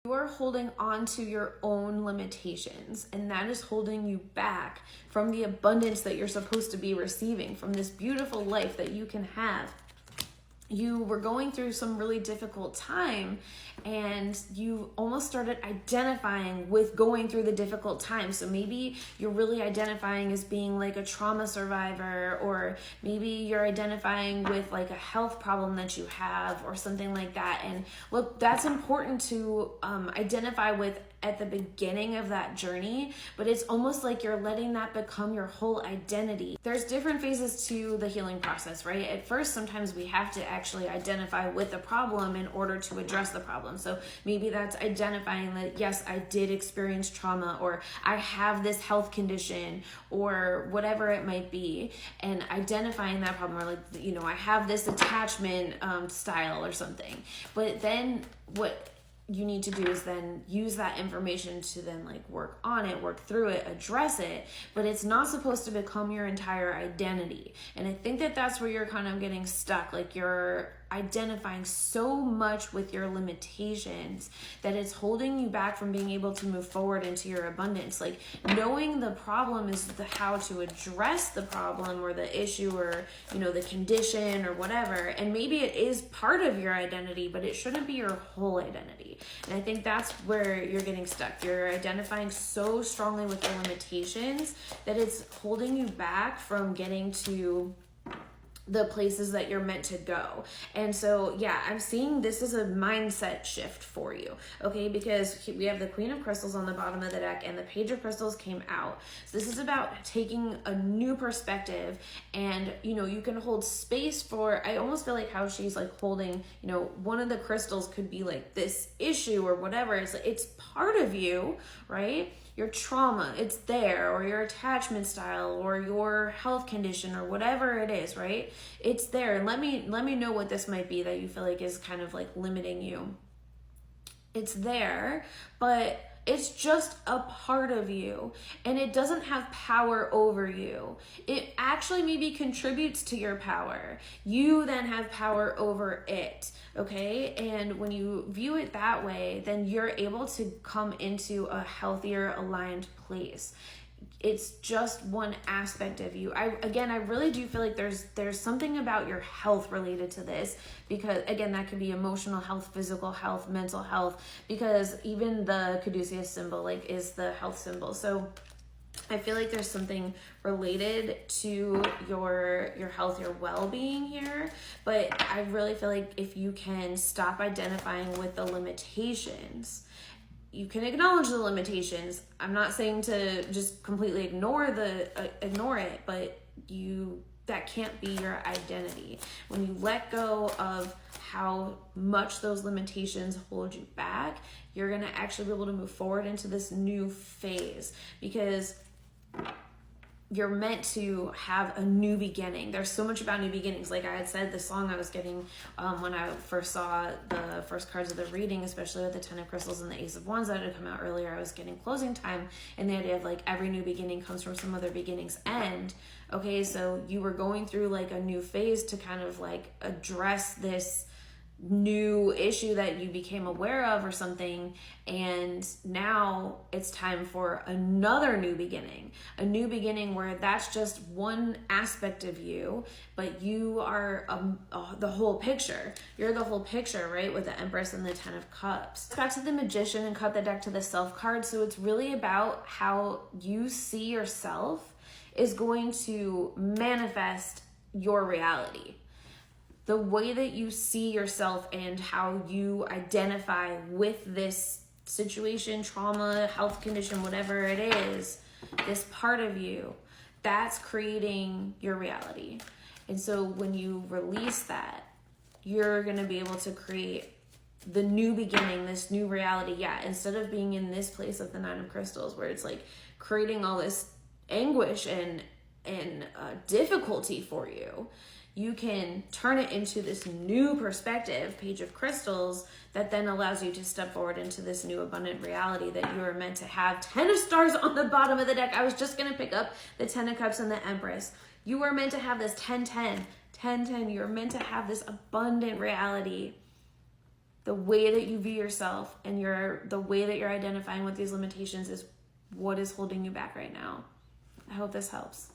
You are holding on to your own limitations, and that is holding you back from the abundance that you're supposed to be receiving, from this beautiful life that you can have. You were going through some really difficult time, and you almost started identifying with going through the difficult time. So maybe you're really identifying as being like a trauma survivor, or maybe you're identifying with like a health problem that you have or something like that. And look, that's important to identify with at the beginning of that journey, but it's almost like you're letting that become your whole identity. There's different phases to the healing process, right? At first, sometimes we have to actually identify with the problem in order to address the problem. So maybe that's identifying that, yes, I did experience trauma, or I have this health condition, or whatever it might be, and identifying that problem, or like, you know, I have this attachment style or something. But then what you need to do is then use that information to then like work on it, work through it, address it, but it's not supposed to become your entire identity. And I think that that's where you're kind of getting stuck. Like, you're identifying so much with your limitations that it's holding you back from being able to move forward into your abundance. Like, knowing the problem is the how to address the problem or the issue, or, you know, the condition or whatever. And maybe it is part of your identity, but it shouldn't be your whole identity. And I think that's where you're getting stuck. You're identifying so strongly with the limitations that it's holding you back from getting to the places that you're meant to go. And so, yeah, I'm seeing this as a mindset shift for you, okay? Because we have the Queen of Crystals on the bottom of the deck, and the Page of Crystals came out. So this is about taking a new perspective, and, you know, you can hold space for, I almost feel like how she's like holding, you know, one of the crystals could be like this issue or whatever. It's part of you, right? Your trauma, it's there, or your attachment style, or your health condition, or whatever it is, right? It's there. And let me know what this might be that you feel like is kind of like limiting you. It's there, but it's just a part of you, and it doesn't have power over you. It actually maybe contributes to your power. You then have power over it, okay? And when you view it that way, then you're able to come into a healthier, aligned place. It's just one aspect of you. I really do feel like there's something about your health related to this, because again, that could be emotional health, physical health, mental health, because even the caduceus symbol like is the health symbol. So I feel like there's something related to your health, your well-being here. But I really feel like if you can stop identifying with the limitations, you can acknowledge the limitations. I'm not saying to just completely ignore it, but that can't be your identity. When you let go of how much those limitations hold you back, you're going to actually be able to move forward into this new phase, because you're meant to have a new beginning. There's so much about new beginnings. Like I had said, the song I was getting when I first saw the first cards of the reading, especially with the Ten of Crystals and the Ace of Wands that had come out earlier, I was getting closing time, and the idea of like every new beginning comes from some other beginning's end. Okay, so you were going through like a new phase to kind of like address this new issue that you became aware of or something, and now it's time for another new beginning, a new beginning where that's just one aspect of you, but you are the whole picture. You're the whole picture, right? With the Empress and the Ten of Cups. Back to the Magician and cut the deck to the Self card. So it's really about how you see yourself is going to manifest your reality. The way that you see yourself and how you identify with this situation, trauma, health condition, whatever it is, this part of you, that's creating your reality. And so when you release that, you're going to be able to create the new beginning, this new reality. Yeah, instead of being in this place of the Nine of Crystals where it's like creating all this anguish and difficulty for you, you can turn it into this new perspective, Page of Crystals, that then allows you to step forward into this new abundant reality that you are meant to have. 10 of Stars on the bottom of the deck. I was just going to pick up the 10 of Cups and the Empress. You are meant to have this 10-10. 10-10. You're meant to have this abundant reality. The way that you view yourself and the way that you're identifying with these limitations is what is holding you back right now. I hope this helps.